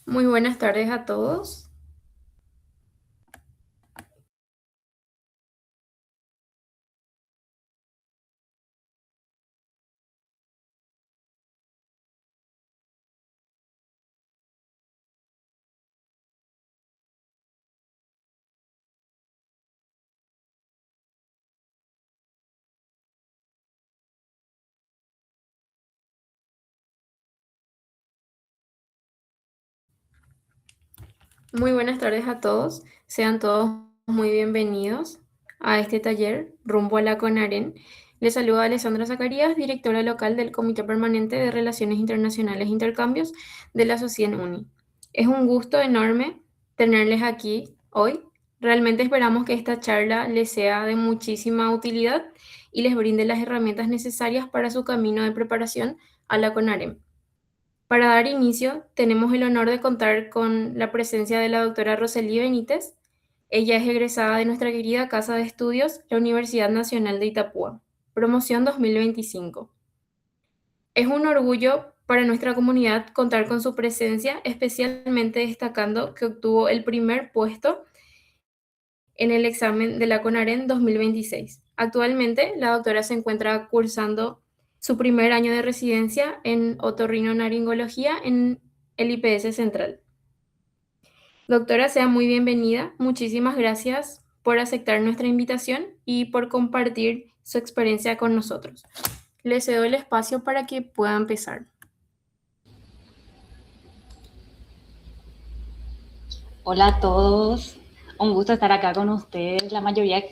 Muy buenas tardes a todos. Muy buenas tardes a todos. Sean todos muy bienvenidos a este taller Rumbo a la CONAREN. Les saluda Alessandra Zacarías, directora local del Comité Permanente de Relaciones Internacionales e Intercambios de la Sociedad UNI. Es un gusto enorme tenerles aquí hoy. Realmente esperamos que esta charla les sea de muchísima utilidad y les brinde las herramientas necesarias para su camino de preparación a la CONAREN. Para dar inicio, tenemos el honor de contar con la presencia de la doctora Rosely Benítez. Ella es egresada de nuestra querida Casa de Estudios, la Universidad Nacional de Itapúa, promoción 2025. Es un orgullo para nuestra comunidad contar con su presencia, especialmente destacando que obtuvo el primer puesto en el examen de la CONAREN 2026. Actualmente, la doctora se encuentra cursando su primer año de residencia en otorrinolaringología en el IPS Central. Doctora, sea muy bienvenida. Muchísimas gracias por aceptar nuestra invitación y por compartir su experiencia con nosotros. Le cedo el espacio para que pueda empezar. Hola a todos, un gusto estar acá con ustedes. La mayoría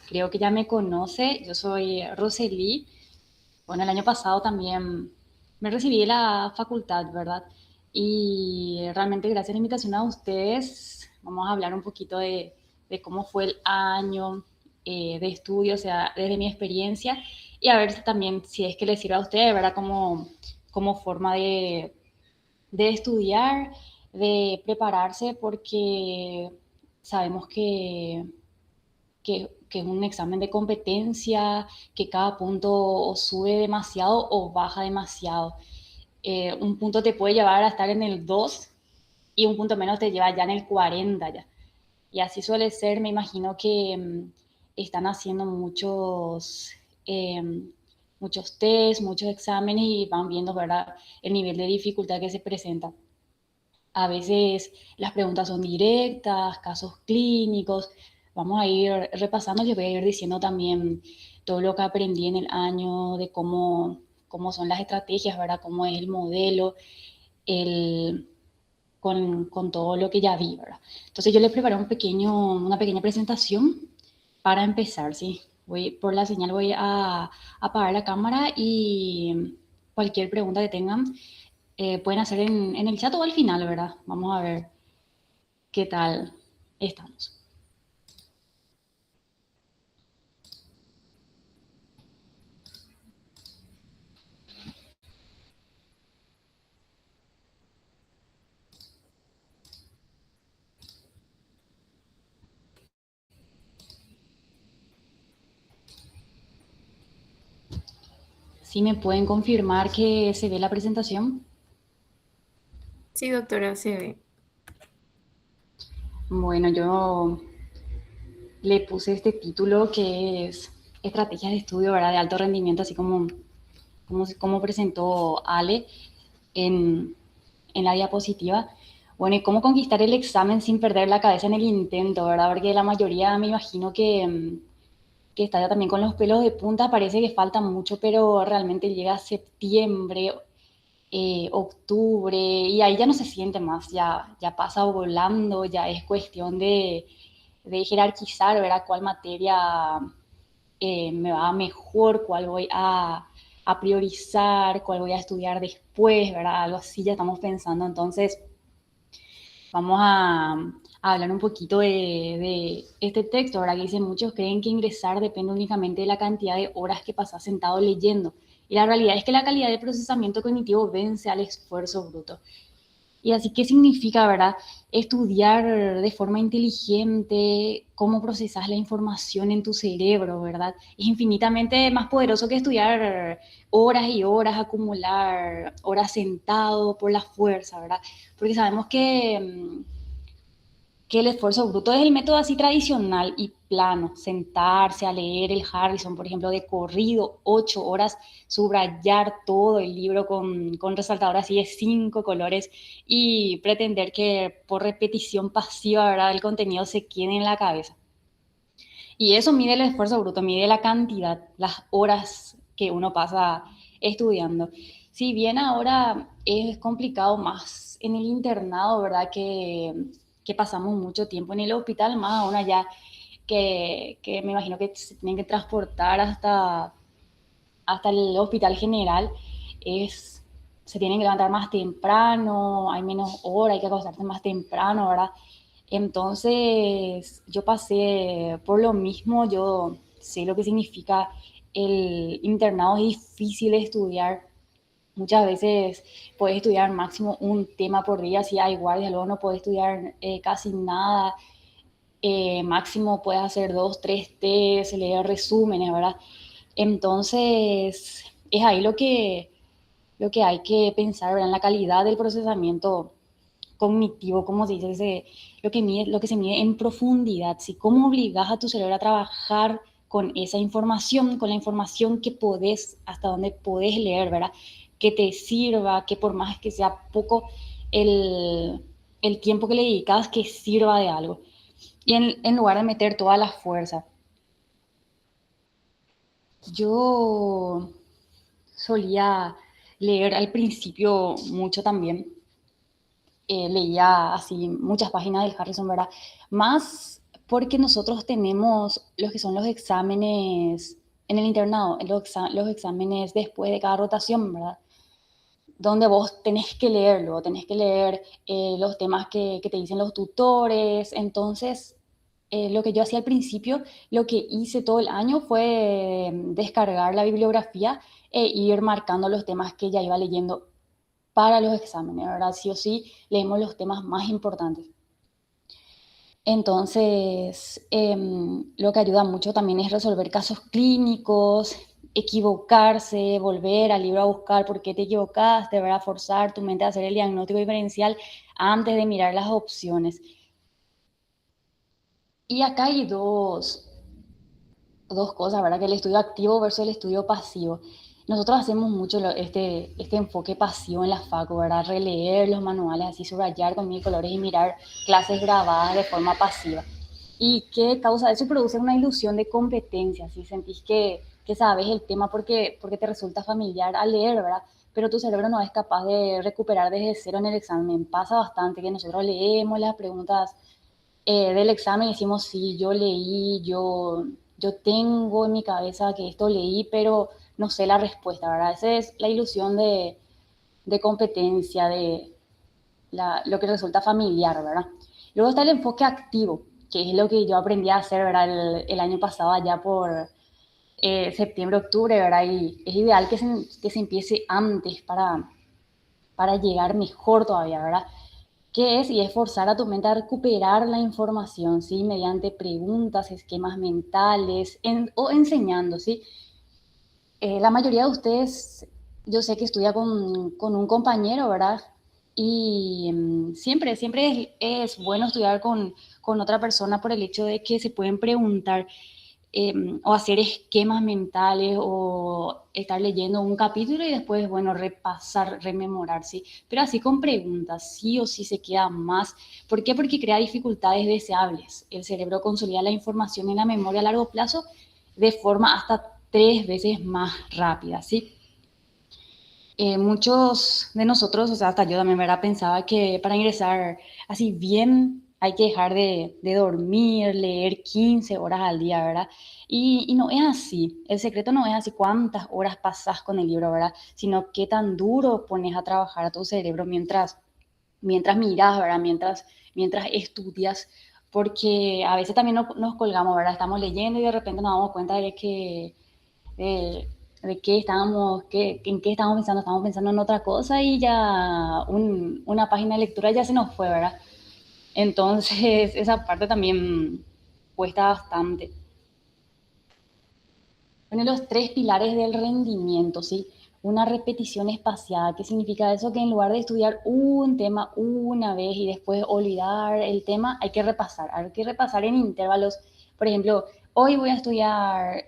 creo que ya me conoce. Yo soy Rosely. Bueno, el año pasado también me recibí de la facultad, ¿verdad? Y realmente gracias a la invitación a ustedes, vamos a hablar un poquito de cómo fue el año de estudio, o sea, desde mi experiencia, y a ver si también si es que les sirve a ustedes, ¿verdad? Como forma de estudiar, de prepararse, porque sabemos que es un examen de competencia, que cada punto o sube demasiado o baja demasiado. Un punto te puede llevar a estar en el 2 y un punto menos te lleva ya en el 40 ya. Y así suele ser, me imagino que están haciendo muchos test, muchos exámenes y van viendo, ¿verdad?, el nivel de dificultad que se presenta. A veces las preguntas son directas, casos clínicos. Vamos a ir repasando, les voy a ir diciendo también todo lo que aprendí en el año, de cómo son las estrategias, ¿verdad? Cómo es el modelo, el, con todo lo que ya vi, ¿verdad? Entonces yo les preparé una pequeña presentación para empezar, ¿sí? Por la señal voy a apagar la cámara y cualquier pregunta que tengan pueden hacer en el chat o al final, ¿verdad? Vamos a ver qué tal estamos. ¿Sí me pueden confirmar que se ve la presentación? Sí, doctora, se ve. Bueno, yo le puse este título que es Estrategias de estudio, ¿verdad?, de alto rendimiento, así como presentó Ale en, en la diapositiva. Bueno, y cómo conquistar el examen sin perder la cabeza en el intento, ¿verdad? Porque la mayoría me imagino que está ya también con los pelos de punta, parece que falta mucho, pero realmente llega septiembre, octubre, y ahí ya no se siente más, ya pasa volando, ya es cuestión de jerarquizar, ¿verdad? Cuál materia me va mejor, cuál voy a priorizar, cuál voy a estudiar después, ¿verdad? Algo así ya estamos pensando. Entonces, vamos a hablar un poquito de este texto, ¿verdad? Que dice, muchos creen que ingresar depende únicamente de la cantidad de horas que pasas sentado leyendo. Y la realidad es que la calidad de procesamiento cognitivo vence al esfuerzo bruto. Y así, ¿qué significa, verdad? Estudiar de forma inteligente, cómo procesas la información en tu cerebro, ¿verdad? Es infinitamente más poderoso que estudiar horas y horas, acumular horas sentado por la fuerza, ¿verdad? Porque sabemos que el esfuerzo bruto es el método así tradicional y plano, sentarse a leer el Harrison, por ejemplo, de corrido, 8 horas, subrayar todo el libro con resaltador así de 5 colores y pretender que por repetición pasiva, ¿verdad?, el contenido se quede en la cabeza. Y eso mide el esfuerzo bruto, mide la cantidad, las horas que uno pasa estudiando. Si bien ahora es complicado más en el internado, ¿verdad? Que pasamos mucho tiempo en el hospital, más aún allá que me imagino que se tienen que transportar hasta el hospital general, es, se tienen que levantar más temprano, hay menos hora, hay que acostarse más temprano, ¿verdad? Entonces, yo pasé por lo mismo, yo sé lo que significa el internado, es difícil estudiar. Muchas veces puedes estudiar máximo un tema por día, si hay guardia, luego no puedes estudiar casi nada. Máximo puedes hacer 2, 3 test, leer resúmenes, ¿verdad? Entonces, es ahí lo que hay que pensar, ¿verdad? En la calidad del procesamiento cognitivo, como se dice, lo que se mide en profundidad, ¿sí? Cómo obligas a tu cerebro a trabajar con esa información, con la información que podés, hasta donde podés leer, ¿verdad? Que te sirva, que por más que sea poco el tiempo que le dedicas, que sirva de algo. Y en lugar de meter toda la fuerza. Yo solía leer al principio mucho también, leía así muchas páginas del Harrison, ¿verdad? Más porque nosotros tenemos los que son los exámenes en el internado, los exámenes después de cada rotación, ¿verdad? Donde vos tenés que leer los temas que te dicen los tutores. Entonces, lo que yo hacía al principio, lo que hice todo el año fue descargar la bibliografía e ir marcando los temas que ya iba leyendo para los exámenes, ¿verdad? Sí o sí, leemos los temas más importantes. Entonces, lo que ayuda mucho también es resolver casos clínicos, equivocarse, volver al libro a buscar por qué te equivocaste, ¿verdad? Forzar tu mente a hacer el diagnóstico diferencial antes de mirar las opciones. Y acá hay dos cosas, ¿verdad? Que el estudio activo versus el estudio pasivo. Nosotros hacemos mucho este enfoque pasivo en la facu, ¿verdad? Releer los manuales, así subrayar con mil colores y mirar clases grabadas de forma pasiva. ¿Y qué causa eso? Produce una ilusión de competencia, si sentís que sabes el tema porque te resulta familiar al leer, ¿verdad? Pero tu cerebro no es capaz de recuperar desde cero en el examen. Pasa bastante que nosotros leemos las preguntas del examen y decimos, sí, yo leí, yo tengo en mi cabeza que esto leí, pero no sé la respuesta, ¿verdad? Esa es la ilusión de competencia, lo que resulta familiar, ¿verdad? Luego está el enfoque activo, que es lo que yo aprendí a hacer, ¿verdad? El año pasado, allá por septiembre, octubre, ¿verdad? Y es ideal que se empiece antes para llegar mejor todavía, ¿verdad? ¿Qué es? Y es forzar a tu mente a recuperar la información, ¿sí? Mediante preguntas, esquemas mentales o enseñando, ¿sí? La mayoría de ustedes, yo sé que estudia con un compañero, ¿verdad? Y siempre es bueno estudiar con otra persona por el hecho de que se pueden preguntar o hacer esquemas mentales o estar leyendo un capítulo y después, bueno, repasar, rememorar, ¿sí? Pero así con preguntas, sí o sí se queda más. ¿Por qué? Porque crea dificultades deseables. El cerebro consolida la información en la memoria a largo plazo de forma hasta 3 veces más rápida, ¿sí? Muchos de nosotros, o sea, hasta yo también, ¿verdad? Pensaba que para ingresar así bien hay que dejar de dormir, leer 15 horas al día, ¿verdad? Y no es así. El secreto no es así cuántas horas pasas con el libro, ¿verdad? Sino qué tan duro pones a trabajar a tu cerebro mientras miras, ¿verdad? Mientras estudias, porque a veces también nos colgamos, ¿verdad? Estamos leyendo y de repente nos damos cuenta de que de qué estábamos, en qué estábamos pensando en otra cosa y ya una página de lectura ya se nos fue, ¿verdad? Entonces, esa parte también cuesta bastante. Bueno, los tres pilares del rendimiento, ¿sí? Una repetición espaciada. ¿Qué significa eso? Que en lugar de estudiar un tema una vez y después olvidar el tema, hay que repasar. Hay que repasar en intervalos. Por ejemplo, hoy voy a estudiar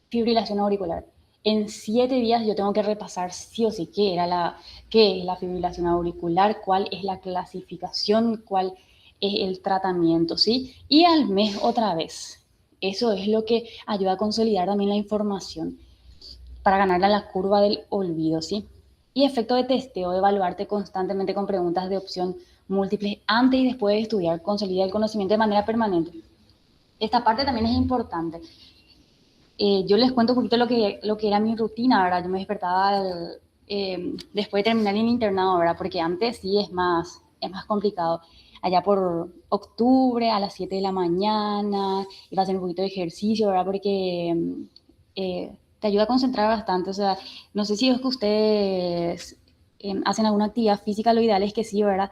fibrilación auricular. En 7 días yo tengo que repasar sí o sí qué es la fibrilación auricular, cuál es la clasificación, cuál es el tratamiento, ¿sí? Y al mes otra vez. Eso es lo que ayuda a consolidar también la información para ganarle a la curva del olvido, ¿sí? Y efecto de testeo, evaluarte constantemente con preguntas de opción múltiples antes y después de estudiar, consolida el conocimiento de manera permanente. Esta parte también es importante. Yo les cuento un poquito lo que era mi rutina, ¿verdad? Yo me despertaba después de terminar el internado, ¿verdad? Porque antes sí es más complicado. Allá por octubre a las 7 de la mañana, iba a hacer un poquito de ejercicio, ¿verdad? Porque te ayuda a concentrar bastante. O sea, no sé si es que ustedes hacen alguna actividad física, lo ideal es que sí, ¿verdad?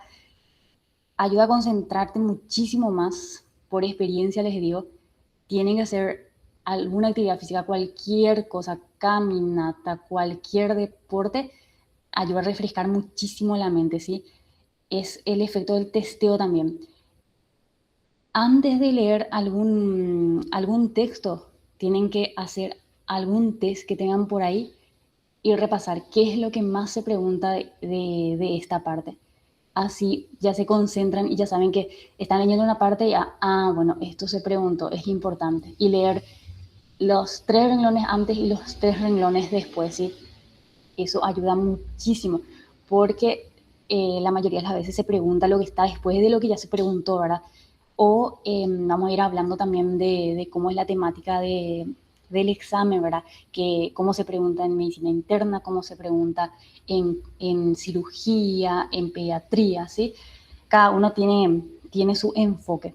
Ayuda a concentrarte muchísimo más. Por experiencia les digo, tienen que hacer alguna actividad física, cualquier cosa, caminata, cualquier deporte, ayuda a refrescar muchísimo la mente, ¿sí? Es el efecto del testeo también. Antes de leer algún texto, tienen que hacer algún test que tengan por ahí y repasar qué es lo que más se pregunta de esta parte. Así ya se concentran y ya saben que están leyendo una parte y bueno, esto se preguntó, es importante. Y leer los 3 renglones antes y los 3 renglones después, ¿sí? Eso ayuda muchísimo, porque la mayoría de las veces se pregunta lo que está después de lo que ya se preguntó, ¿verdad? O vamos a ir hablando también de cómo es la temática del examen, ¿verdad? Que cómo se pregunta en medicina interna, cómo se pregunta en cirugía, en pediatría, ¿sí? Cada uno tiene su enfoque.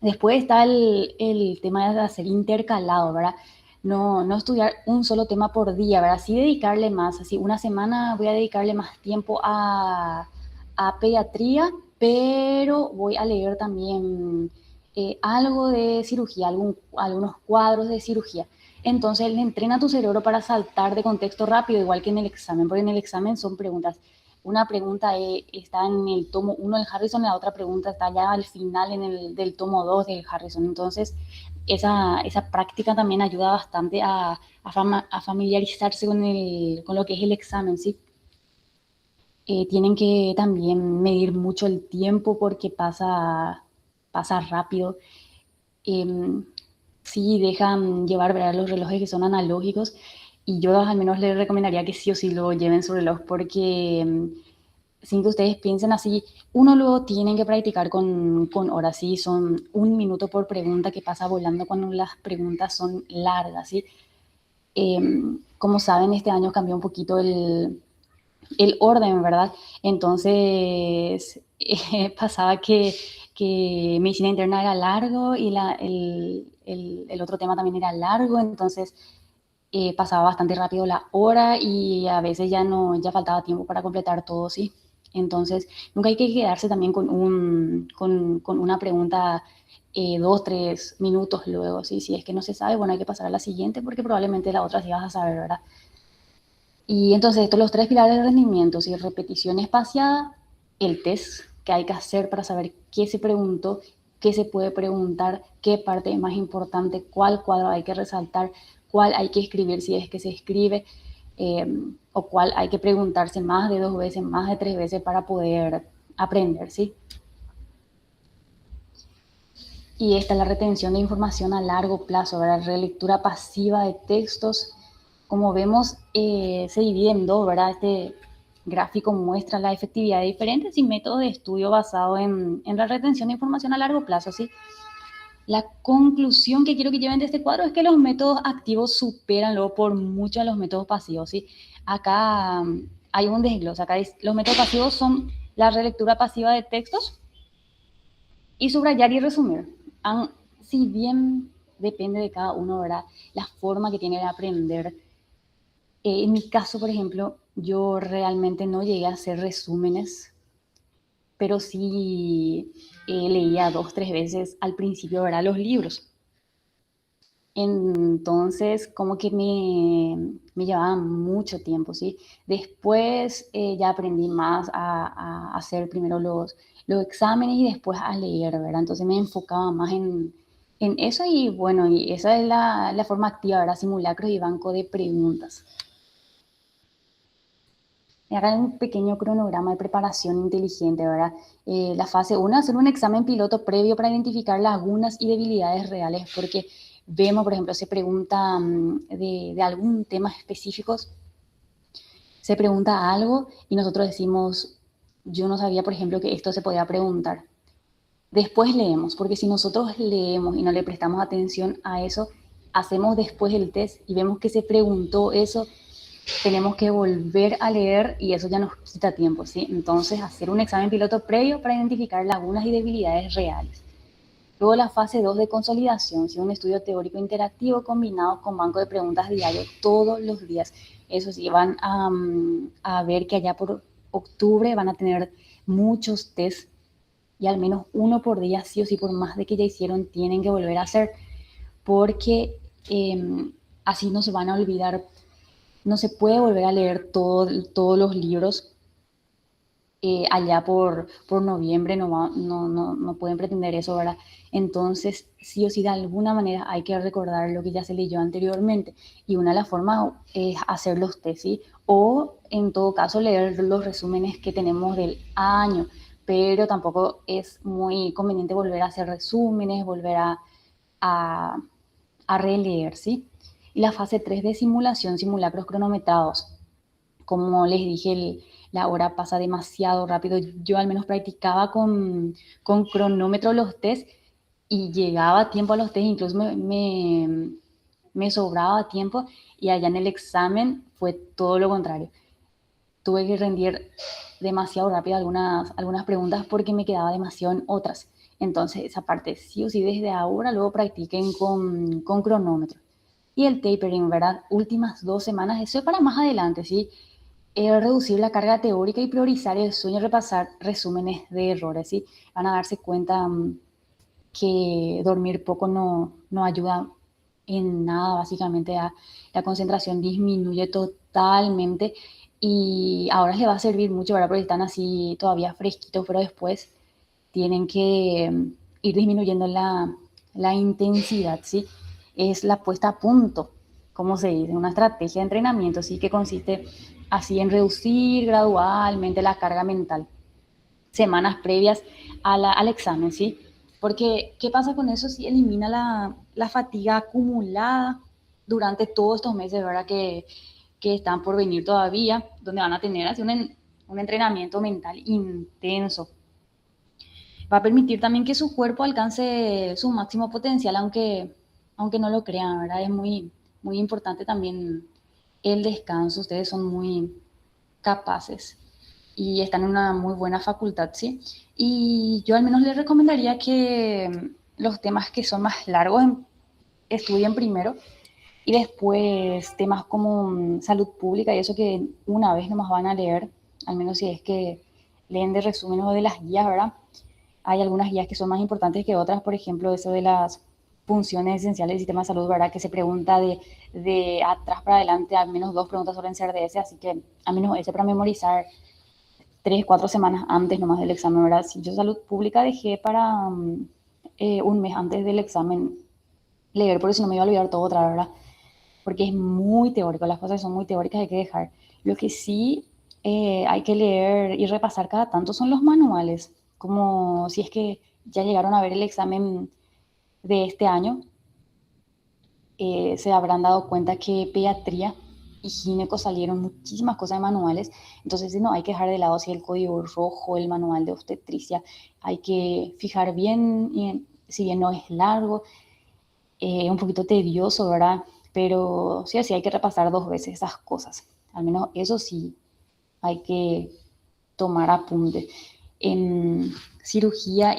Después está el tema de hacer intercalado, ¿verdad? No estudiar un solo tema por día, ¿verdad? Sí dedicarle más, así una semana voy a dedicarle más tiempo a pediatría, pero voy a leer también algo de cirugía, algunos cuadros de cirugía. Entonces le entrena a tu cerebro para saltar de contexto rápido, igual que en el examen, porque en el examen son preguntas. Una pregunta está en el tomo 1 del Harrison, la otra pregunta está ya al final del tomo 2 del Harrison. Entonces, esa práctica también ayuda bastante a familiarizarse con lo que es el examen, ¿sí? Tienen que también medir mucho el tiempo porque pasa rápido. Eh, sí, dejan llevar, ¿verdad? Los relojes que son analógicos y yo al menos les recomendaría que sí o sí lo lleven su reloj porque sin que ustedes piensen así, uno luego tiene que practicar con horas, ¿sí? Son 1 minuto por pregunta que pasa volando cuando las preguntas son largas, ¿sí? Eh, como saben, este año cambió un poquito el orden, ¿verdad? Entonces, pasaba que medicina interna era largo y el otro tema también era largo, entonces pasaba bastante rápido la hora y a veces ya faltaba tiempo para completar todo, ¿sí? Entonces, nunca hay que quedarse también con una pregunta 2, 3 minutos luego, ¿sí? Si es que no se sabe, bueno, hay que pasar a la siguiente porque probablemente la otra sí vas a saber, ¿verdad? Y entonces, estos los 3 pilares de rendimiento, ¿sí? Repetición espaciada, el test que hay que hacer para saber qué se preguntó, qué se puede preguntar, qué parte es más importante, cuál cuadro hay que resaltar, cuál hay que escribir si es que se escribe, eh, o cuál hay que preguntarse más de 2 veces, más de 3 veces para poder aprender, ¿sí? Y esta es la retención de información a largo plazo, ¿verdad? Relectura pasiva de textos. Como vemos, se divide en dos, ¿verdad? Este gráfico muestra la efectividad de diferentes y métodos de estudio basado en la retención de información a largo plazo, ¿sí? La conclusión que quiero que lleven de este cuadro es que los métodos activos superan luego por mucho a los métodos pasivos, ¿sí? Acá hay un desglose. Acá los métodos pasivos son la relectura pasiva de textos y subrayar y resumir. Si bien depende de cada uno, ¿verdad? La forma que tiene de aprender. En mi caso, por ejemplo, yo realmente no llegué a hacer resúmenes, pero sí leía dos, tres veces al principio, ¿verdad? Los libros. Entonces, como que me llevaba mucho tiempo, ¿sí? Después ya aprendí más a hacer primero los exámenes y después a leer, ¿verdad? Entonces me enfocaba más en eso y bueno, y esa es la forma activa, ¿verdad? Simulacros y banco de preguntas. Era un pequeño cronograma de preparación inteligente, ¿verdad? La fase uno, hacer un examen piloto previo para identificar lagunas y debilidades reales, porque vemos, por ejemplo, se pregunta de algún tema específico, se pregunta algo y nosotros decimos, yo no sabía, por ejemplo, que esto se podía preguntar. Después leemos, porque si nosotros leemos y no le prestamos atención a eso, hacemos después el test y vemos que se preguntó eso, tenemos que volver a leer y eso ya nos quita tiempo, ¿sí? Entonces, hacer un examen piloto previo para identificar lagunas y debilidades reales. Luego la fase 2 de consolidación, ¿sí? Un estudio teórico interactivo combinado con banco de preguntas diario todos los días. Eso sí, van a ver que allá por octubre van a tener muchos test y al menos uno por día, sí o sí, por más de que ya hicieron, tienen que volver a hacer porque así no se van a olvidar, no se puede volver a leer todos los libros allá por noviembre, no pueden pretender eso, ¿verdad? Entonces, sí o sí, de alguna manera hay que recordar lo que ya se leyó anteriormente. Y una de las formas es hacer los test, ¿sí? O en todo caso leer los resúmenes que tenemos del año, pero tampoco es muy conveniente volver a hacer resúmenes, volver a, a releer, ¿sí? Y la fase 3 de simulación, simulacros cronometrados. Como les dije, la hora pasa demasiado rápido. Yo al menos practicaba con cronómetro los test y llegaba a tiempo a los test, incluso me sobraba tiempo y allá en el examen fue todo lo contrario. Tuve que rendir demasiado rápido algunas preguntas porque me quedaba demasiado en otras. Entonces esa parte sí o sí desde ahora luego practiquen con cronómetro. Y el tapering, ¿verdad? Últimas 2 semanas, eso es para más adelante, ¿sí? Reducir la carga teórica y priorizar el sueño, repasar resúmenes de errores, ¿sí? Van a darse cuenta que dormir poco no ayuda en nada, básicamente la concentración disminuye totalmente y ahora les va a servir mucho, ¿verdad? Porque están así todavía fresquitos, pero después tienen que ir disminuyendo la intensidad, ¿sí? Es la puesta a punto, como se dice, una estrategia de entrenamiento, ¿sí? Que consiste así en reducir gradualmente la carga mental semanas previas al examen, ¿sí? Porque, ¿qué pasa con eso si elimina la fatiga acumulada durante todos estos meses, ¿verdad? Que están por venir todavía, donde van a tener así un entrenamiento mental intenso. Va a permitir también que su cuerpo alcance su máximo potencial, aunque no lo crean, ¿verdad? Es muy importante también el descanso. Ustedes son muy capaces y están en una muy buena facultad, ¿sí? Y yo al menos les recomendaría que los temas que son más largos estudien primero y después temas como salud pública y eso que una vez nomás van a leer, al menos si es que leen de resumen o de las guías, ¿verdad? Hay algunas guías que son más importantes que otras, por ejemplo, eso de las funciones esenciales del sistema de salud, ¿verdad? Que se pregunta de atrás para adelante, al menos dos preguntas suelen ser de ese, así que al menos ese para memorizar 3, 4 semanas antes nomás del examen, ¿verdad? Si yo salud pública dejé para un mes antes del examen leer, porque si no me iba a olvidar todo otra vez, ¿verdad? Porque es muy teórico, las cosas son muy teóricas, hay que dejar. Lo que sí hay que leer y repasar cada tanto son los manuales, como si es que ya llegaron a ver el examen de este año, se habrán dado cuenta que pediatría y gineco salieron muchísimas cosas de manuales, entonces no hay que dejar de lado si el código rojo, el manual de obstetricia, hay que fijar bien, y, si bien no es largo, un poquito tedioso, ¿verdad? Pero sí, así hay que repasar 2 veces esas cosas, al menos eso sí, hay que tomar apuntes. En cirugía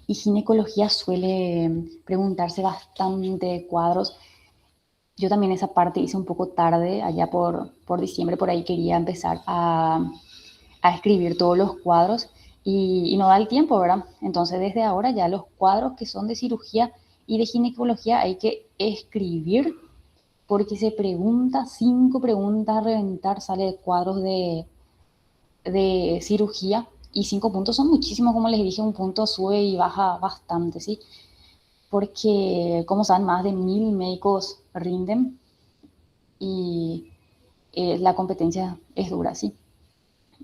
Y ginecología suele preguntarse bastante de cuadros. Yo también esa parte hice un poco tarde, allá por diciembre, por ahí quería empezar a escribir todos los cuadros y no da el tiempo, ¿verdad? Entonces desde ahora ya los cuadros que son de cirugía y de ginecología hay que escribir porque se pregunta, 5 preguntas a reventar, sale de cuadros de cirugía y 5 puntos son muchísimos, como les dije, un punto sube y baja bastante, ¿sí? Porque, como saben, más de 1000 médicos rinden y la competencia es dura, ¿sí?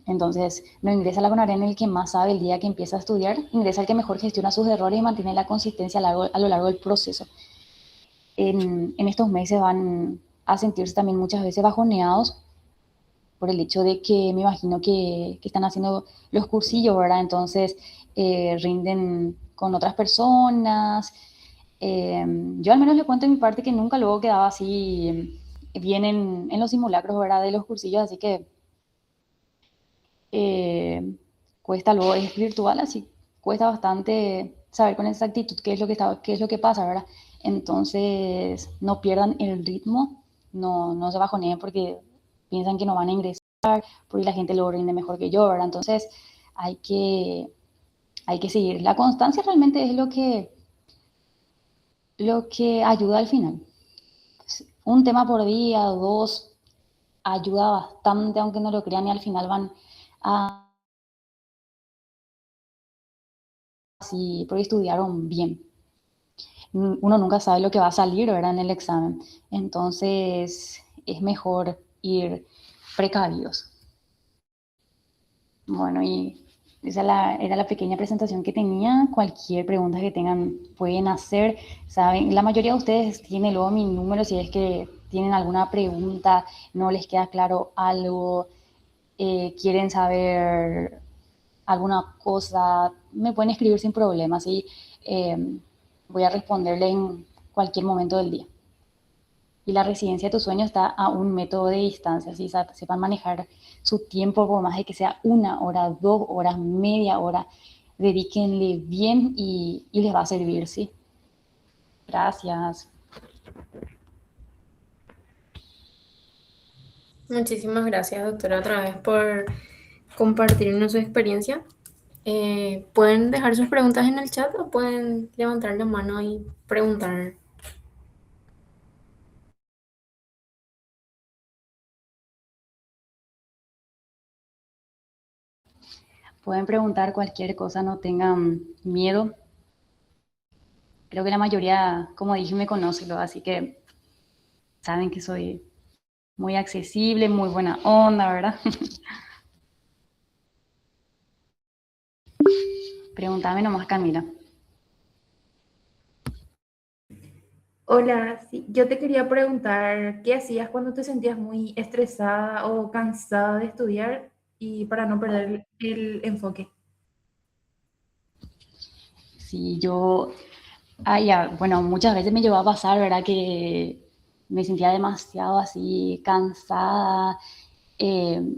Entonces, no ingresa la CONAREN el que más sabe el día que empieza a estudiar, ingresa el que mejor gestiona sus errores y mantiene la consistencia a lo largo del proceso. En estos meses van a sentirse también muchas veces bajoneados por el hecho de que me imagino que están haciendo los cursillos, ¿verdad? Entonces, rinden con otras personas. Yo al menos le cuento en mi parte que nunca luego quedaba así bien en los simulacros, ¿verdad? De los cursillos, así que eh, cuesta luego, es virtual, así cuesta bastante saber con exactitud qué es lo que está, qué es lo que pasa, ¿verdad? Entonces, no pierdan el ritmo, no se bajoneen porque piensan que no van a ingresar, porque la gente lo rinde mejor que yo, ¿verdad? Entonces, hay que, hay que seguir. La constancia realmente es lo que ayuda al final. Un tema por día, dos, ayuda bastante, aunque no lo crean, y al final van a así, porque estudiaron bien. Uno nunca sabe lo que va a salir, ¿verdad? En el examen. Entonces, es mejor ir precavidos. Bueno, y era la pequeña presentación que tenía. Cualquier pregunta que tengan pueden hacer. Saben, la mayoría de ustedes tiene luego mi número si es que tienen alguna pregunta, no les queda claro algo, quieren saber alguna cosa, me pueden escribir sin problema, ¿sí? Voy a responderle en cualquier momento del día. Y la residencia de tu sueño está a un método de distancia, ¿sí? Sepan manejar su tiempo, por más de que sea 1 hora, 2 horas, media hora, dedíquenle bien y les va a servir, ¿sí? Gracias. Muchísimas gracias, doctora, otra vez por compartirnos su experiencia. Pueden dejar sus preguntas en el chat o pueden levantar la mano y preguntar. Pueden preguntar cualquier cosa, no tengan miedo. Creo que la mayoría, como dije, me conoce, así que saben que soy muy accesible, muy buena onda, ¿verdad? Pregúntame nomás, Camila. Hola, sí, yo te quería preguntar, ¿qué hacías cuando te sentías muy estresada o cansada de estudiar y para no perder el enfoque? Si yo, ya, bueno, muchas veces me llevó a pasar, ¿verdad? Que me sentía demasiado así cansada,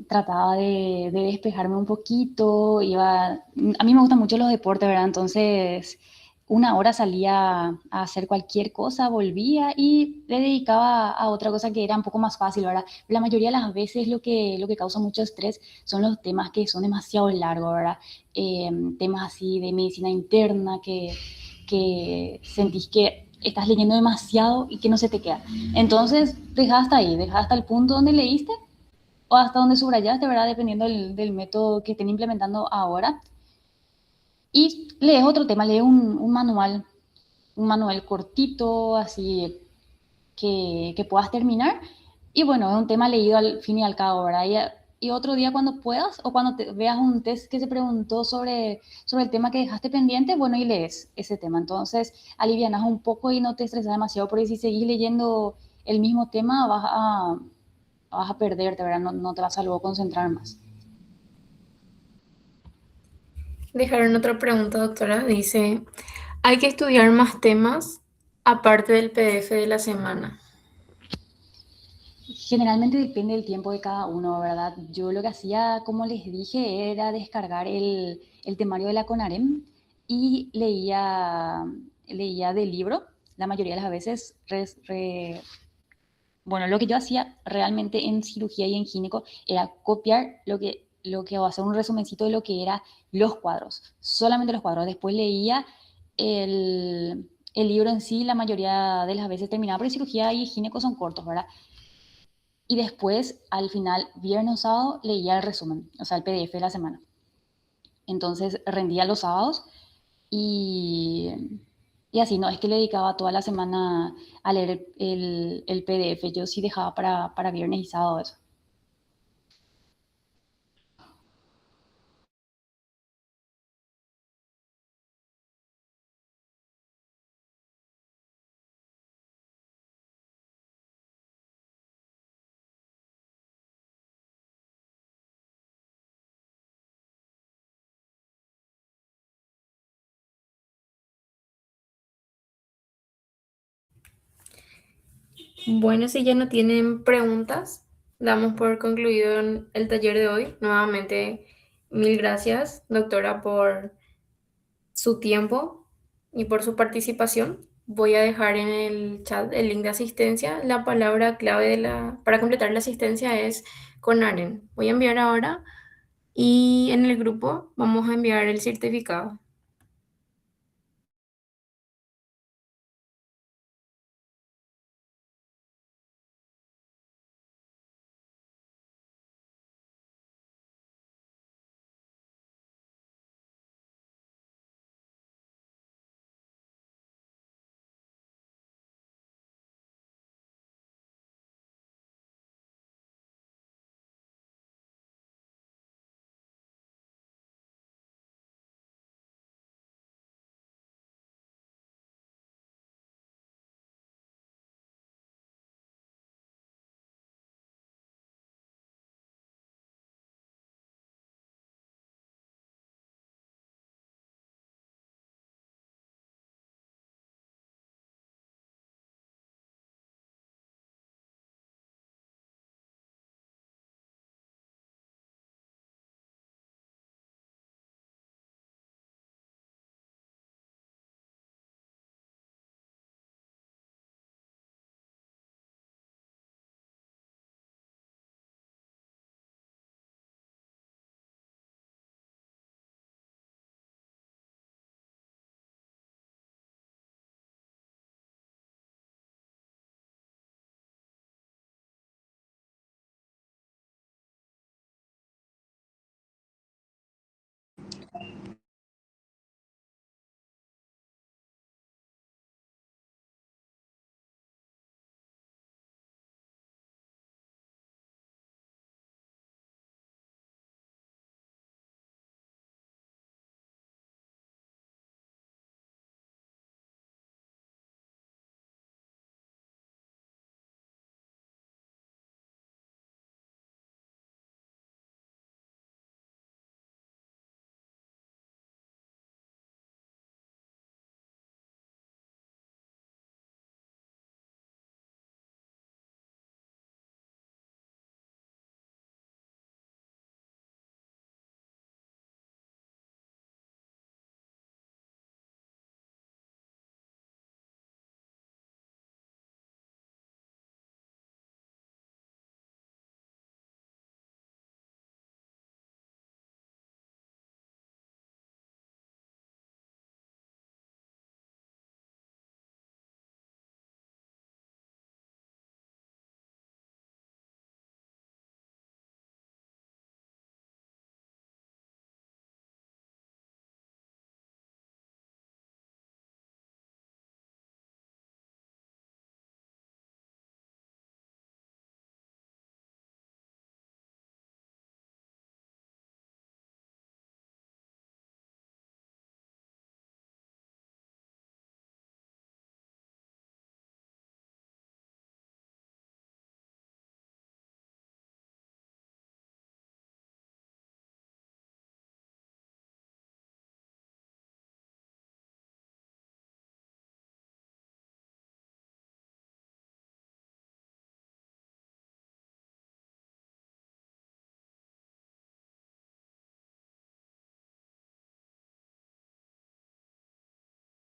trataba de despejarme un poquito, a mí me gustan mucho los deportes, ¿verdad? Entonces, 1 hora salía a hacer cualquier cosa, volvía y le dedicaba a otra cosa que era un poco más fácil, ¿verdad? La mayoría de las veces lo que causa mucho estrés son los temas que son demasiado largos, ¿verdad? Temas así de medicina interna que sentís que estás leyendo demasiado y que no se te queda. Entonces, deja hasta ahí, deja hasta el punto donde leíste o hasta donde subrayaste, ¿verdad? Dependiendo del método que estén implementando ahora. Y lees otro tema, lee un manual cortito, así que puedas terminar. Y bueno, es un tema leído al fin y al cabo, ¿verdad? Y otro día cuando puedas o cuando veas un test que se preguntó sobre el tema que dejaste pendiente, bueno, y lees ese tema. Entonces, alivianas un poco y no te estresas demasiado, porque si seguís leyendo el mismo tema, vas a perderte, ¿verdad? No te vas a luego concentrar más. Dejaron otra pregunta, doctora. Dice, ¿hay que estudiar más temas aparte del PDF de la semana? Generalmente depende del tiempo de cada uno, ¿verdad? Yo lo que hacía, como les dije, era descargar el temario de la CONAREM. y leía del libro, la mayoría de las veces. Bueno, lo que yo hacía realmente en cirugía y en gineco era copiar o hacer un resumencito de lo que eran los cuadros, solamente los cuadros. Después leía el libro en sí, la mayoría de las veces terminaba, porque cirugía y gineco son cortos, ¿verdad? Y después, al final, viernes o sábado, leía el resumen, o sea, el PDF de la semana. Entonces rendía los sábados y, y así, no es que le dedicaba toda la semana a leer el PDF, yo sí dejaba para viernes y sábado eso. Bueno, si ya no tienen preguntas, damos por concluido el taller de hoy. Nuevamente, mil gracias, doctora, por su tiempo y por su participación. Voy a dejar en el chat el link de asistencia. La palabra clave para completar la asistencia es Conaren. Voy a enviar ahora y en el grupo vamos a enviar el certificado.